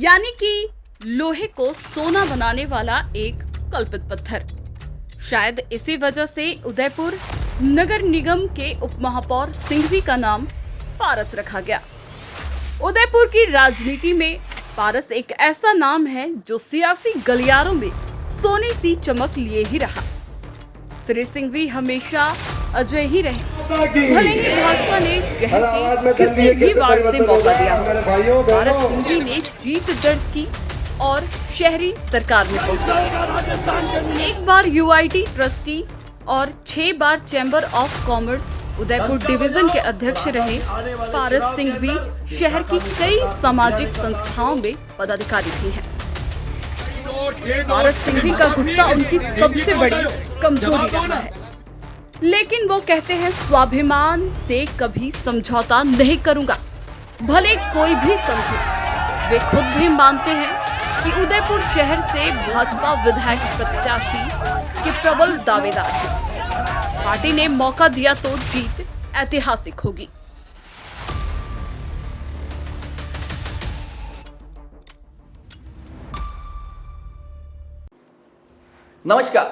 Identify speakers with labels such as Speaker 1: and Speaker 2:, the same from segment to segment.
Speaker 1: यानी कि लोहे को सोना बनाने वाला एक कल्पित पत्थर। शायद इसी वजह से उदयपुर नगर निगम के उपमहापौर सिंघवी का नाम पारस रखा गया। उदयपुर की राजनीति में पारस एक ऐसा नाम है जो सियासी गलियारों में सोने सी चमक लिए ही रहा। श्री सिंघवी हमेशा अजय ही रहे, भले ही भाजपा ने शहर के किसी भी वार्ड से मौका दिया हो। पारस सिंघवी ने जीत दर्ज की और शहरी सरकार में पहुंचे। एक बार यूआईटी ट्रस्टी और 6 बार chamber of commerce Udaipur division के अध्यक्ष रहे पारस सिंघवी शहर की कई सामाजिक संस्थाओं में पदाधिकारी भी हैं। पारस सिंघवी का गुस्सा उनकी सबसे बड़ी कमजोरी रहा है, लेकिन वो कहते हैं स्वाभिमान से कभी समझौता नहीं करूंगा, भले कोई भी समझे। वे खुद भी मानते हैं कि उदयपुर शहर से भाजपा विधायक प्रत्याशी के प्रबल दावेदार हैं। पार्टी ने मौका दिया तो जीत ऐतिहासिक होगी।
Speaker 2: नमस्कार,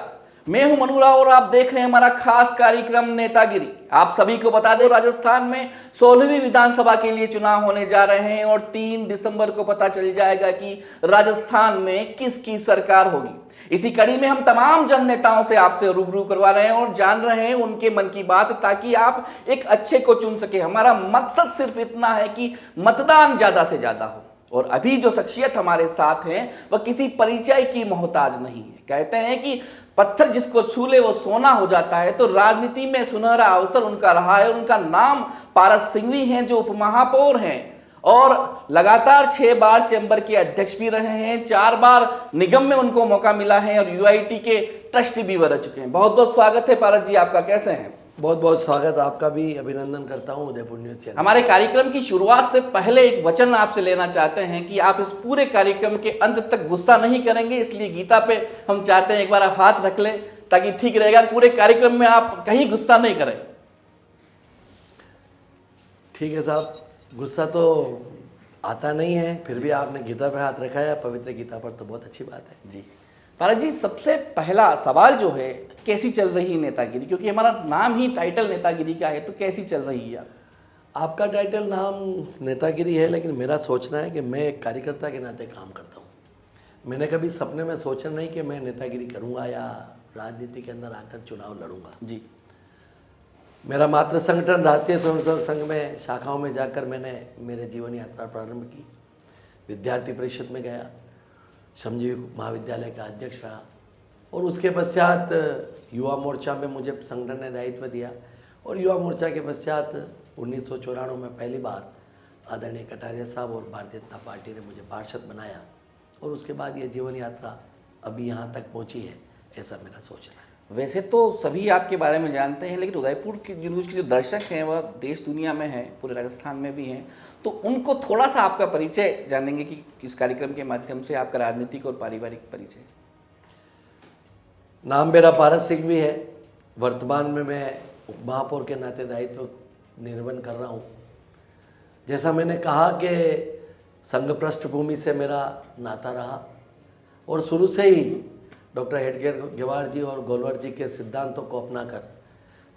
Speaker 2: मैं हूं मनु राव और आप देख रहे हैं हमारा खास कार्यक्रम नेतागिरी। आप सभी को बता दें, राजस्थान में 16वीं विधानसभा के लिए चुनाव होने जा रहे हैं और 3 दिसंबर को पता चल जाएगा कि राजस्थान में किसकी सरकार होगी। इसी कड़ी में हम तमाम जन नेताओं से आपसे रूबरू करवा रहे हैं और जान रहे हैं उनके मन की बात, ताकि आप एक अच्छे को चुन सके। हमारा मकसद सिर्फ इतना है कि मतदान ज्यादा से ज्यादा हो। और अभी जो शख्सियत हमारे साथ हैं वह किसी परिचय की मोहताज नहीं है। कहते हैं कि पत्थर जिसको छू ले वो सोना हो जाता है, तो राजनीति में सुनहरा अवसर उनका रहा है। उनका नाम पारस सिंघवी हैं, जो उपमहापौर हैं और लगातार 6 बार चैम्बर के अध्यक्ष भी रहे हैं। 4 बार निगम में उनको मौका मिला है और यूआईटी के ट्रस्टी भी रह चुके हैं। बहुत बहुत स्वागत है पारस जी, आपका कैसे हैं?
Speaker 3: बहुत बहुत स्वागत, आपका भी अभिनंदन करता हूं उदयपुर न्यूज चैनल।
Speaker 2: हमारे कार्यक्रम की शुरुआत से पहले एक वचन आपसे लेना चाहते हैं कि आप इस पूरे कार्यक्रम के अंत तक गुस्सा नहीं करेंगे, इसलिए गीता पे हम चाहते हैं एक बार आप हाथ रख लें, ताकि ठीक रहेगा। पूरे कार्यक्रम में आप कहीं गुस्सा नहीं करें।
Speaker 3: ठीक है साहब, गुस्सा तो आता नहीं है, फिर भी आपने गीता पे हाथ रखा है, पवित्र गीता पर, तो बहुत अच्छी बात है
Speaker 2: जी। पारस जी, सबसे पहला सवाल जो है, कैसी चल रही है नेतागिरी? क्योंकि हमारा नाम ही टाइटल नेतागिरी का है, तो कैसी चल रही है?
Speaker 3: आपका टाइटल नाम नेतागिरी है, लेकिन मेरा सोचना है कि मैं एक कार्यकर्ता के नाते काम करता हूँ। मैंने कभी सपने में सोचा नहीं कि मैं नेतागिरी करूँगा या राजनीति के अंदर आकर चुनाव लड़ूंगा।
Speaker 2: जी।
Speaker 3: मेरा मातृ संगठन राष्ट्रीय स्वयंसेवक संघ में शाखाओं में जाकर मैंने मेरे जीवन यात्रा प्रारंभ की। विद्यार्थी परिषद में गया, श्रमजीवी महाविद्यालय का अध्यक्ष रहा और उसके पश्चात युवा मोर्चा में मुझे संगठन ने दायित्व दिया और युवा मोर्चा के पश्चात 1994 में पहली बार आदरणीय कटारिया साहब और भारतीय जनता पार्टी ने मुझे पार्षद बनाया और उसके बाद ये जीवन यात्रा अभी यहाँ तक पहुँची है, ऐसा मेरा सोचना है।
Speaker 2: वैसे तो सभी आपके बारे में जानते हैं, लेकिन उदयपुर के न्यूज़ के जो दर्शक हैं वह देश दुनिया में हैं, पूरे राजस्थान में भी हैं, तो उनको थोड़ा सा आपका परिचय जानेंगे कि इस कार्यक्रम के माध्यम से आपका राजनीतिक और पारिवारिक परिचय।
Speaker 3: नाम मेरा पारस सिंघवी है। वर्तमान में मैं उपमहापौर के नाते दायित्व निर्वहन कर रहा हूँ। जैसा मैंने कहा कि संघ पृष्ठभूमि से मेरा नाता रहा और शुरू से ही डॉक्टर हेडगेवार जी और गोलवार जी के सिद्धांतों को अपनाकर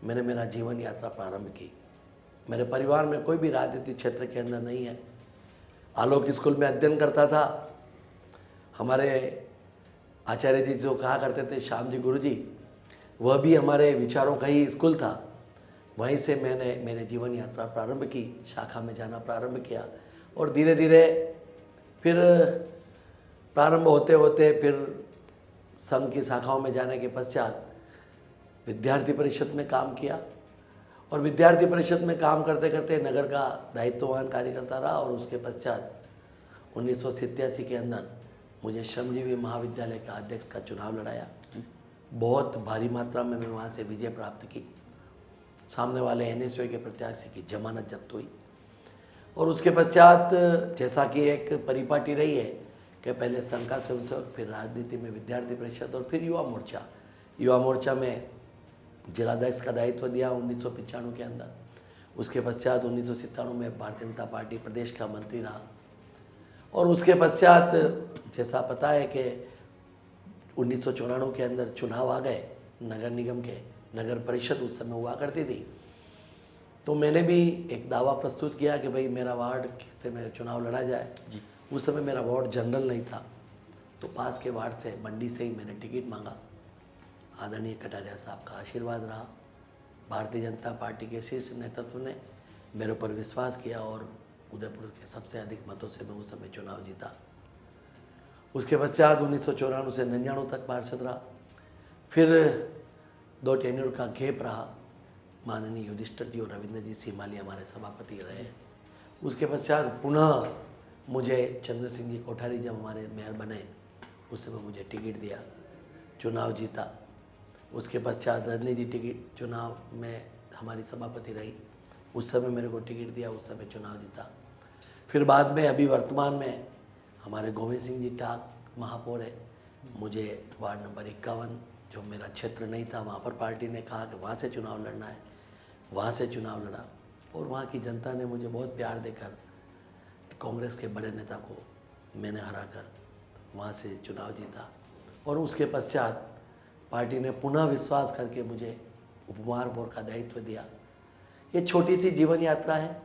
Speaker 3: मैंने मेरा जीवन यात्रा प्रारंभ की। मेरे परिवार में कोई भी राजनीतिक क्षेत्र के अंदर नहीं है। आलोक स्कूल में अध्ययन करता था। हमारे आचार्य जी जो कहा करते थे, श्याम जी गुरु जी, वह भी हमारे विचारों का ही स्कूल था। वहीं से मैंने मेरे जीवन यात्रा प्रारंभ की, शाखा में जाना प्रारंभ किया और धीरे धीरे फिर प्रारंभ होते होते फिर संघ की शाखाओं में जाने के पश्चात विद्यार्थी परिषद में काम किया और विद्यार्थी परिषद में काम करते करते नगर का दायित्ववान कार्यकर्ता रहा और उसके पश्चात 1987 के अंदर मुझे श्रमजीवी महाविद्यालय का अध्यक्ष का चुनाव लड़ाया। बहुत भारी मात्रा में मैं वहाँ से विजय प्राप्त की। सामने वाले एनएसयूआई के प्रत्याशी की जमानत जब्त हुई और उसके पश्चात जैसा कि एक परिपाटी रही है कि पहले संघ का स्वयंसेवक, फिर राजनीति में विद्यार्थी परिषद और फिर युवा मोर्चा। युवा मोर्चा में जिलाध्यक्ष का दायित्व दिया 1995 के अंदर। उसके पश्चात 1997 में भारतीय जनता पार्टी प्रदेश का मंत्री रहा और उसके पश्चात जैसा पता है कि 1994 के अंदर चुनाव आ गए नगर निगम के, नगर परिषद उस समय हुआ करती थी। तो मैंने भी एक दावा प्रस्तुत किया कि भाई मेरा वार्ड से मेरा चुनाव लड़ा जाए। उस समय मेरा वार्ड जनरल नहीं था, तो पास के वार्ड से मंडी से ही मैंने टिकट मांगा। आदरणीय कटारिया साहब का आशीर्वाद रहा, भारतीय जनता पार्टी के शीर्ष नेतृत्व ने मेरे ऊपर विश्वास किया और उदयपुर के सबसे अधिक मतों से मैं उस समय चुनाव जीता। उसके पश्चात 1994 से 99 तक पार्षद रहा। फिर 2 टेन्योर का गैप रहा। माननीय युधिष्ठिर जी और रविंद्र जी सीमाली हमारे सभापति रहे। उसके पश्चात पुनः मुझे चंद्र सिंह जी कोठारी जब हमारे मेयर बने उस समय मुझे टिकट दिया, चुनाव जीता। उसके पश्चात रजनी जी टिकट चुनाव में हमारी सभापति रही, उस समय मेरे को टिकट दिया, उस समय चुनाव जीता। फिर बाद में अभी वर्तमान में हमारे गोविंद सिंह जी टाक महापौर है। मुझे वार्ड नंबर 51 जो मेरा क्षेत्र नहीं था वहाँ पर पार्टी ने कहा कि वहाँ से चुनाव लड़ना है, वहाँ से चुनाव लड़ा और वहाँ की जनता ने मुझे बहुत प्यार देकर कांग्रेस के बड़े नेता को मैंने हराकर वहाँ से चुनाव जीता। और उसके पश्चात पार्टी ने पुनः विश्वास करके मुझे उपमहापौर का दायित्व दिया। ये छोटी सी जीवन यात्रा है,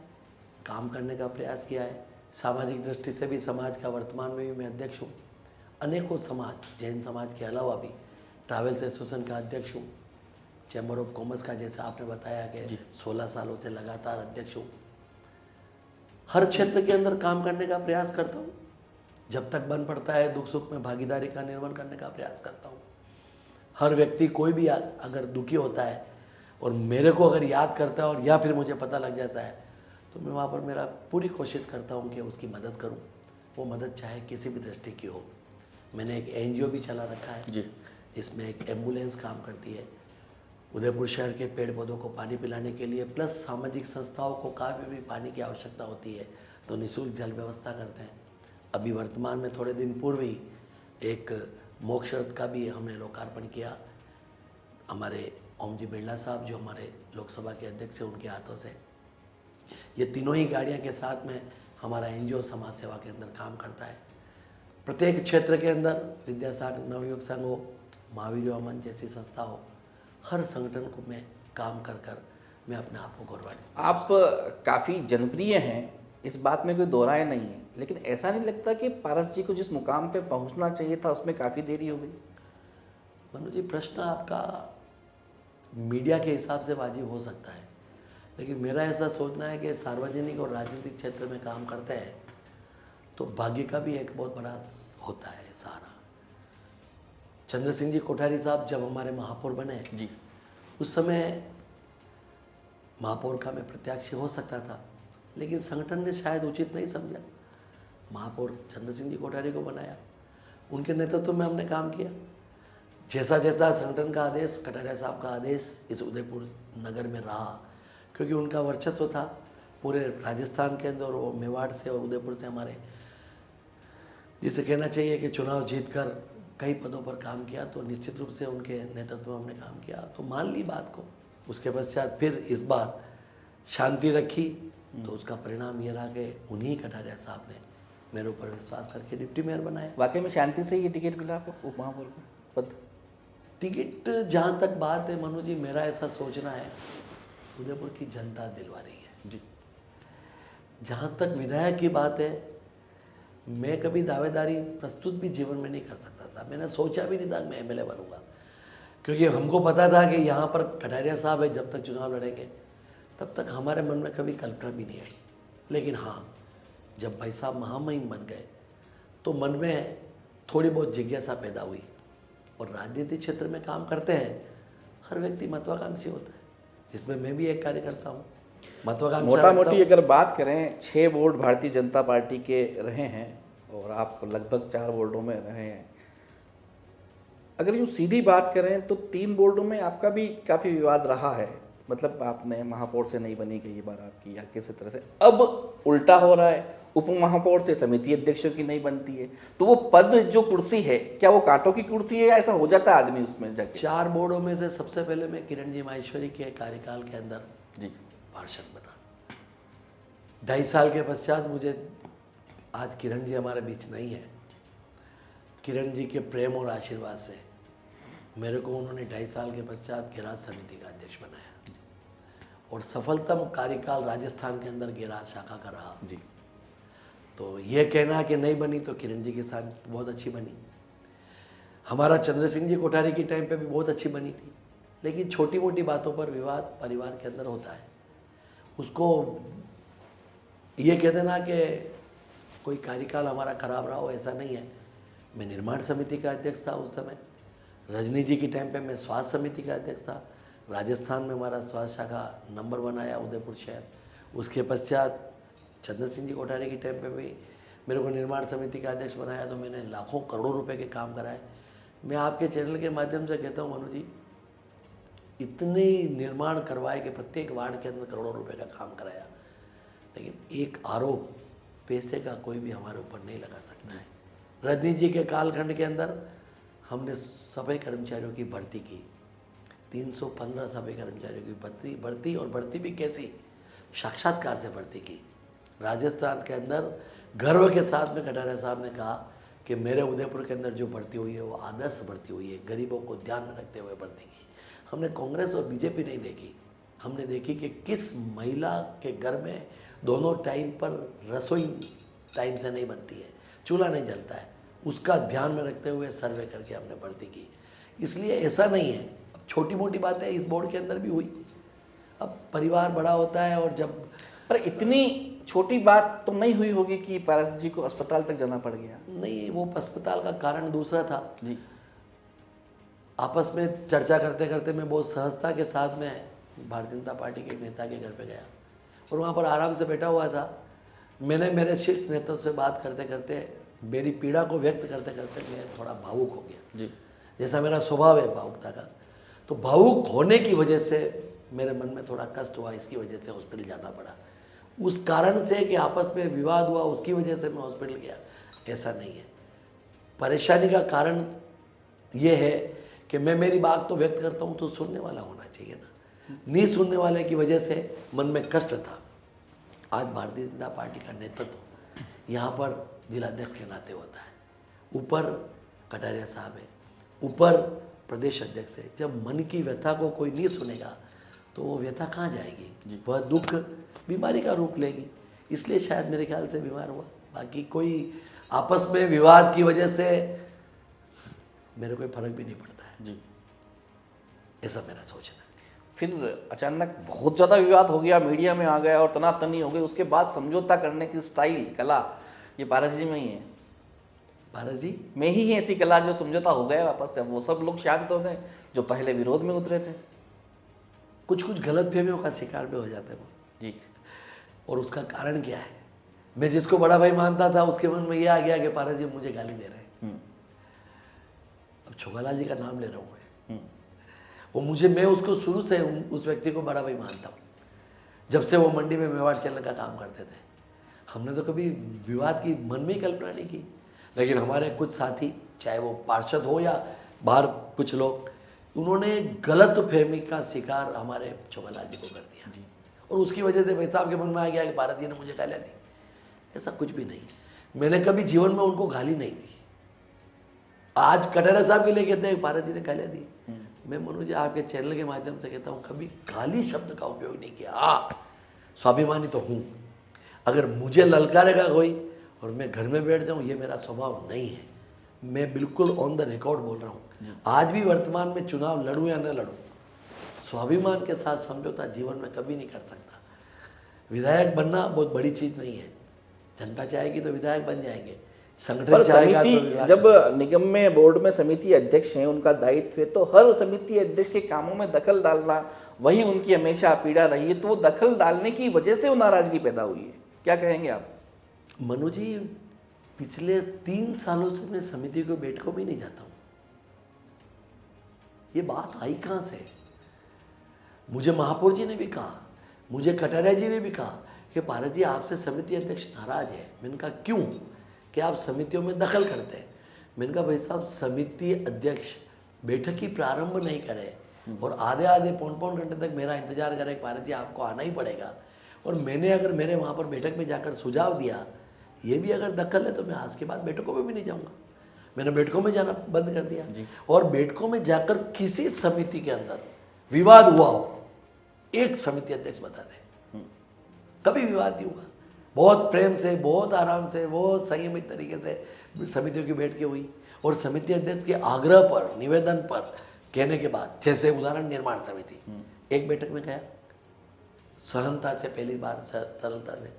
Speaker 3: काम करने का प्रयास किया है। सामाजिक दृष्टि से भी समाज का वर्तमान में भी मैं अध्यक्ष हूँ। अनेकों समाज, जैन समाज के अलावा भी ट्रैवल्स एसोसिएशन का अध्यक्ष हूँ। चैम्बर ऑफ कॉमर्स का जैसा आपने बताया कि 16 सालों से लगातार अध्यक्ष हूँ। हर क्षेत्र के अंदर काम करने का प्रयास करता हूँ। जब तक बन पड़ता है दुख सुख में भागीदारी का निर्माण करने का प्रयास करता हूँ। हर व्यक्ति कोई भी अगर दुखी होता है और मेरे को अगर याद करता है और या फिर मुझे पता लग जाता है तो मैं वहाँ पर मेरा पूरी कोशिश करता हूँ कि उसकी मदद करूँ। वो मदद चाहे किसी भी दृष्टि की हो। मैंने एक एनजीओ भी चला रखा है
Speaker 2: जी,
Speaker 3: इसमें एक एम्बुलेंस काम करती है। उदयपुर शहर के पेड़ पौधों को पानी पिलाने के लिए प्लस सामाजिक संस्थाओं को कभी भी पानी की आवश्यकता होती है तो निःशुल्क जल व्यवस्था करते हैं। अभी वर्तमान में थोड़े दिन पूर्व ही एक मोक्ष रथ का भी हमने लोकार्पण किया। हमारे ओम जी बिरला साहब जो हमारे लोकसभा के अध्यक्ष हैं उनके हाथों से। ये तीनों ही गाड़ियाँ के साथ में हमारा एनजीओ समाज सेवा के अंदर काम करता है। प्रत्येक क्षेत्र के अंदर विद्यासागर नवयुग संघ हो, महावीर अमन जैसी संस्था हो, हर संगठन को मैं काम कर मैं अपने आप को गौरवान्वित।
Speaker 2: आप काफ़ी जनप्रिय हैं, इस बात में कोई दो राय नहीं है, लेकिन ऐसा नहीं लगता कि पारस जी को जिस मुकाम पे पहुंचना चाहिए था उसमें काफ़ी देरी हो गई?
Speaker 3: मनु जी, प्रश्न आपका मीडिया के हिसाब से वाजिब हो सकता है, लेकिन मेरा ऐसा सोचना है कि सार्वजनिक और राजनीतिक क्षेत्र में काम करते हैं तो भाग्य का भी एक बहुत बड़ा होता है सहारा। चंद्र सिंह जी कोठारी साहब जब हमारे महापौर बने
Speaker 2: जी,
Speaker 3: उस समय महापौर का मैं प्रत्याशी हो सकता था, लेकिन संगठन ने शायद उचित नहीं समझा। महापौर चंद्र सिंह जी कोठारी को बनाया, उनके नेतृत्व में हमने काम किया। जैसा जैसा संगठन का आदेश, कटारिया साहब का आदेश इस उदयपुर नगर में रहा, क्योंकि उनका वर्चस्व था पूरे राजस्थान के अंदर, वो मेवाड़ से और उदयपुर से हमारे, जिसे कहना चाहिए कि चुनाव जीतकर कई पदों पर काम किया, तो निश्चित रूप से उनके नेतृत्व में हमने काम किया तो मान ली बात को। उसके पश्चात फिर इस बार शांति रखी तो उसका परिणाम ये रहा कि उन्हीं कटारिया साहब ने मेरे ऊपर विश्वास करके डिप्टी मेयर बनाया।
Speaker 2: वाकई में शांति से ये टिकट मिला आपको उप महापौर को पद?
Speaker 3: टिकट जहाँ तक बात है मनु जी, मेरा ऐसा सोचना है उदयपुर की जनता दिलवा रही है
Speaker 2: जी।
Speaker 3: जहाँ तक विधायक की बात है, मैं कभी दावेदारी प्रस्तुत भी जीवन में नहीं कर सकता था। मैंने सोचा भी नहीं था कि मैं एमएलए बनूंगा, क्योंकि हमको पता था कि यहाँ पर कटारिया साहब है, जब तक चुनाव लड़ेंगे तब तक हमारे मन में कभी कल्पना भी नहीं आई। लेकिन हाँ, जब भाई साहब महामहिम बन गए तो मन में थोड़ी बहुत जिज्ञासा पैदा हुई। और राजनीतिक क्षेत्र में काम करते हैं, हर व्यक्ति महत्वाकांक्षी होता है, जिसमें मैं भी एक कार्य करता हूँ। महत्वाकांक्षा
Speaker 2: मोटा मोटी अगर बात करें, 6 वोट भारतीय जनता पार्टी के रहे हैं और आप लगभग 4 वार्डों में रहे हैं। अगर यूँ सीधी बात करें तो 3 वार्डों में आपका भी काफ़ी विवाद रहा है। मतलब आपने महापौर से नहीं बनी कई बार आपकी, या किसी तरह से अब उल्टा हो रहा है, उप महापौर से समिति अध्यक्षों की नहीं बनती है। तो वो पद जो कुर्सी है, क्या वो कांटों की कुर्सी है या ऐसा हो जाता है आदमी उसमें जाके?
Speaker 3: 4 बोर्डों में से सबसे पहले मैं किरण जी माहेश्वरी के कार्यकाल के अंदर
Speaker 2: जी,
Speaker 3: पार्षद बना। 2.5 साल के पश्चात मुझे आज किरण जी हमारे बीच नहीं है। किरण जी के प्रेम और आशीर्वाद से मेरे को उन्होंने 2.5 साल के पश्चात गिराज समिति का अध्यक्ष बनाया और सफलतम कार्यकाल राजस्थान के अंदर गिराज शाखा का रहा
Speaker 2: जी।
Speaker 3: तो ये कहना कि नहीं बनी तो किरण जी के साथ बहुत अच्छी बनी। हमारा चंद्र सिंह जी कोठारी की टाइम पे भी बहुत अच्छी बनी थी, लेकिन छोटी मोटी बातों पर विवाद परिवार के अंदर होता है। उसको ये कह देना कि कोई कार्यकाल हमारा खराब रहा हो, ऐसा नहीं है। मैं निर्माण समिति का अध्यक्ष था उस समय, रजनी जी की टाइम पे मैं स्वास्थ्य समिति का अध्यक्ष था। राजस्थान में हमारा स्वास्थ्य शाखा नंबर 1 आया उदयपुर शहर। उसके पश्चात चंद्र सिंह जी कोठारी की टाइम पे भी मेरे को निर्माण समिति का अध्यक्ष बनाया, तो मैंने लाखों करोड़ों रुपए के काम कराए। मैं आपके चैनल के माध्यम से कहता हूँ मनु जी, इतने निर्माण करवाए कि प्रत्येक वार्ड के अंदर करोड़ों रुपए का काम कराया, लेकिन एक आरोप पैसे का कोई भी हमारे ऊपर नहीं लगा सकता है। रजनी जी के कालखंड के अंदर हमने सफाई कर्मचारियों की भर्ती की, 315 सफाई कर्मचारियों की भर्ती और भर्ती भी कैसी, साक्षात्कार से भर्ती की। राजस्थान के अंदर गर्व के साथ में कटारिया साहब ने कहा कि मेरे उदयपुर के अंदर जो भर्ती हुई है वो आदर्श भर्ती हुई है, गरीबों को ध्यान में रखते हुए भर्ती की। हमने कांग्रेस और बीजेपी नहीं देखी, हमने देखी कि किस महिला के घर में दोनों टाइम पर रसोई टाइम से नहीं बनती है, चूल्हा नहीं जलता है, उसका ध्यान में रखते हुए सर्वे करके हमने भर्ती की। इसलिए ऐसा नहीं है, अब छोटी मोटी बातें इस बोर्ड के अंदर भी हुई। अब परिवार बड़ा होता है और जब
Speaker 2: पर इतनी छोटी बात तो नहीं हुई होगी कि पारस जी को अस्पताल तक जाना पड़ गया?
Speaker 3: नहीं, वो अस्पताल का कारण दूसरा था
Speaker 2: जी।
Speaker 3: आपस में चर्चा करते करते मैं बहुत सहजता के साथ में भारतीय जनता पार्टी के नेता के घर पे गया और वहाँ पर आराम से बैठा हुआ था। मैंने मेरे शीर्ष नेताओं से बात करते करते मेरी पीड़ा को व्यक्त करते करते मैं थोड़ा भावुक हो गया।
Speaker 2: जी।
Speaker 3: जैसा मेरा स्वभाव है भावुकता का, तो भावुक होने की वजह से मेरे मन में थोड़ा कष्ट हुआ, इसकी वजह से हॉस्पिटल जाना पड़ा। उस कारण से कि आपस में विवाद हुआ उसकी वजह से मैं हॉस्पिटल गया, ऐसा नहीं है। परेशानी का कारण ये है कि मैं मेरी बात तो व्यक्त करता हूँ तो सुनने वाला होना चाहिए ना, नहीं सुनने वाले की वजह से मन में कष्ट था। आज भारतीय जनता पार्टी का नेतृत्व यहाँ पर जिलाध्यक्ष के नाते होता है, ऊपर कटारिया साहब है, ऊपर प्रदेश अध्यक्ष है। जब मन की व्यथा को कोई नहीं सुनेगा तो वो व्यथा कहाँ जाएगी, वह दुख बीमारी का रूप लेगी। इसलिए शायद मेरे ख्याल से बीमार हुआ, बाकी कोई आपस में विवाद की वजह से मेरे कोई फर्क भी नहीं पड़ता है
Speaker 2: जी।
Speaker 3: ऐसा मेरा सोचना है।
Speaker 2: फिर अचानक बहुत ज़्यादा विवाद हो गया, मीडिया में आ गया और तनातनी हो गई, उसके बाद समझौता करने की स्टाइल कला ये पारस जी में ही है,
Speaker 3: भारत जी
Speaker 2: में ही है ऐसी कला जो समझौता हो गया वापस से। वो सब लोग शांत हो गए जो पहले विरोध में उतरे थे।
Speaker 3: कुछ कुछ गलत फहमियों का शिकार भी हो जाते हैं
Speaker 2: जी।
Speaker 3: और उसका कारण क्या है, मैं जिसको बड़ा भाई मानता था उसके मन में ये आ गया कि पारस जी मुझे गाली दे रहे हैं। अब छोगालाल जी का नाम ले रहा हूँ मैं, वो मुझे, मैं उसको शुरू से उस व्यक्ति को बड़ा भाई मानता हूँ। जब से वो मंडी में मेवाड़ चलने का काम करते थे, हमने तो कभी विवाद की मन में ही कल्पना नहीं की, लेकिन हमारे कुछ साथी, चाहे वो पार्षद हो या बाहर कुछ लोग, उन्होंने गलत फहमी का शिकार हमारे छोगालाल जी को कर दिया और उसकी वजह से भाई साहब के मन में आ गया कि भारत जी ने मुझे गालियाँ दी। ऐसा कुछ भी नहीं, मैंने कभी जीवन में उनको गाली नहीं दी। आज कटारिया साहब के लिए कहते हैं भारत जी ने गालियाँ दी, मैं मनु जी आपके चैनल के माध्यम से कहता हूँ कभी गाली शब्द का उपयोग नहीं किया। हाँ, स्वाभिमानी तो हूँ, अगर मुझे ललकारेगा कोई और मैं घर में बैठ जाऊँ, ये मेरा स्वभाव नहीं है। मैं बिल्कुल ऑन द रिकॉर्ड बोल रहा हूँ, आज भी वर्तमान में चुनाव लड़ूँ या न लड़ूँ, स्वाभिमान के साथ समझौता जीवन में कभी नहीं कर सकता। विधायक बनना बहुत बड़ी चीज़ नहीं है, जनता चाहेगी तो विधायक बन जाएंगे, संगठन
Speaker 2: पर
Speaker 3: चाहेगा तो
Speaker 2: समिति, जब निगम में बोर्ड में समिति अध्यक्ष हैं, उनका दायित्व है, तो हर समिति अध्यक्ष के कामों में दखल डालना वही उनकी हमेशा पीड़ा रही है। तो वो दखल डालने की वजह से वो नाराजगी पैदा हुई है, क्या कहेंगे आप?
Speaker 3: मनु जी, पिछले 3 सालों से मैं समिति को बैठकों में नहीं जाता हूँ। ये बात आई कहाँ से? मुझे महापौर जी ने भी कहा, मुझे कटारिया जी ने भी कहा कि भारत जी आपसे समिति अध्यक्ष नाराज है। मैंने कहा क्यों, कि आप समितियों में दखल करते हैं। मैंने कहा भाई साहब, समिति अध्यक्ष बैठक की प्रारंभ नहीं करे और आधे आधे पौन घंटे तक मेरा इंतजार करे, भारत जी आपको आना ही पड़ेगा। और मैंने अगर मेरे वहाँ पर बैठक में जाकर सुझाव दिया ये भी अगर दखल है तो मैं आज के बाद बैठकों में भी नहीं जाऊंगा। मैंने बैठकों में जाना बंद कर दिया। और बैठकों में जाकर किसी समिति के अंदर विवाद हुआ हो, एक समिति अध्यक्ष बता दे, कभी विवाद नहीं हुआ। बहुत प्रेम से, बहुत आराम से, बहुत संयमित तरीके से समितियों की बैठकें हुई। और समिति अध्यक्ष के आग्रह पर, निवेदन पर कहने के बाद, जैसे उदाहरण निर्माण समिति, एक बैठक में गया, सहनता से, पहली बार सरलता से,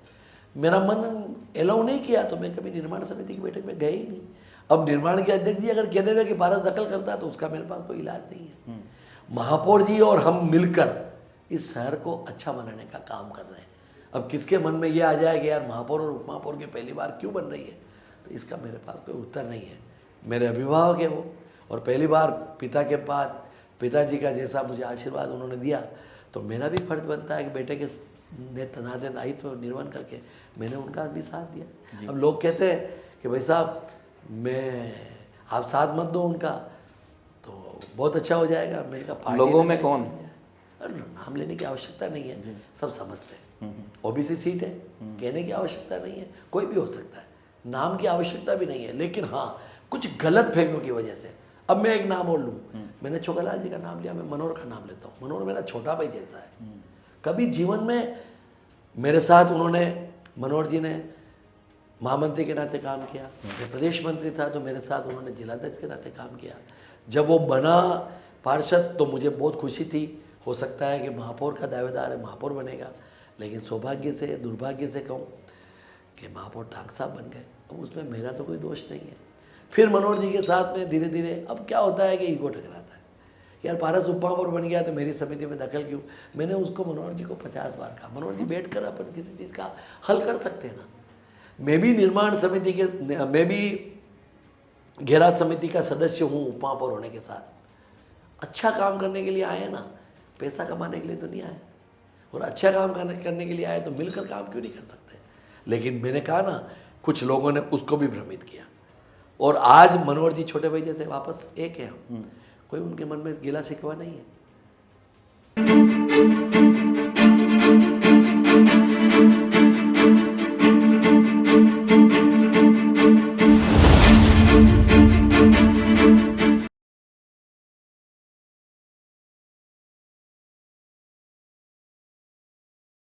Speaker 3: मेरा मन एलाउ नहीं किया तो मैं कभी निर्माण समिति की बैठक में गया ही नहीं। अब निर्माण के अध्यक्ष जी अगर कह देवे कि भारत दखल करता है तो उसका मेरे पास कोई इलाज नहीं है। महापौर जी और हम मिलकर इस शहर को अच्छा बनाने का काम कर रहे हैं। अब किसके मन में ये आ जाए कि यार महापौर और उपमहापौर की पहली बार क्यों बन रही है, तो इसका मेरे पास कोई उत्तर नहीं है। मेरे अभिभावक है वो, और पहली बार पिता के बाद पिताजी का जैसा मुझे आशीर्वाद उन्होंने दिया, तो मेरा भी फर्ज बनता है कि बेटे के नाते दायित्व निर्वहन करके मैंने उनका भी साथ दिया। अब लोग कहते हैं कि भाई साहब मैं आप साथ मत दो उनका तो बहुत अच्छा हो जाएगा। मैंने कहा
Speaker 2: लोगों में कौन?
Speaker 3: नाम लेने की आवश्यकता नहीं है, सब समझते हैं। ओबीसी सीट है, कहने की आवश्यकता नहीं है, कोई भी हो सकता है, नाम की आवश्यकता भी नहीं है। लेकिन हाँ, कुछ गलत फहमियों की वजह से, अब मैं एक नाम और लूँ, मैंने छोटालाल जी का नाम लिया, मैं मनोहर का नाम लेता हूँ। मनोहर मेरा छोटा भाई जैसा है। कभी जीवन में मेरे साथ उन्होंने, मनोहर जी ने महामंत्री के नाते काम किया, मैं प्रदेश मंत्री था तो मेरे साथ उन्होंने जिलाध्यक्ष के नाते काम किया। जब वो बना पार्षद तो मुझे बहुत खुशी थी, हो सकता है कि महापौर का दावेदार है, महापौर बनेगा, लेकिन सौभाग्य से, दुर्भाग्य से कहूँ कि महापौर टांग साहब बन गए। अब उसमें मेरा तो कोई दोष नहीं है। फिर मनोहर जी के साथ में धीरे धीरे अब क्या होता है कि ईगो टकराता है, यार पारस उपमहापौर बन गया तो मेरी समिति में दखल क्यों। मैंने उसको, मनोहर जी को 50 बार कहा, मनोहर जी बैठ कर अपन किसी चीज़ का हल कर सकते हैं ना। मैं भी निर्माण समिति के, मैं भी घेरात समिति का सदस्य हूँ उपमहापौर होने के साथ। अच्छा काम करने के लिए आए ना, पैसा कमाने के लिए तो नहीं आए। और अच्छा काम करने के लिए आए तो मिलकर काम क्यों नहीं कर सकते। लेकिन मैंने कहा ना, कुछ लोगों ने उसको भी भ्रमित किया। और आज मनोहर जी छोटे भाई जैसे वापस एक है, कोई उनके मन में गिला शिकवा नहीं है।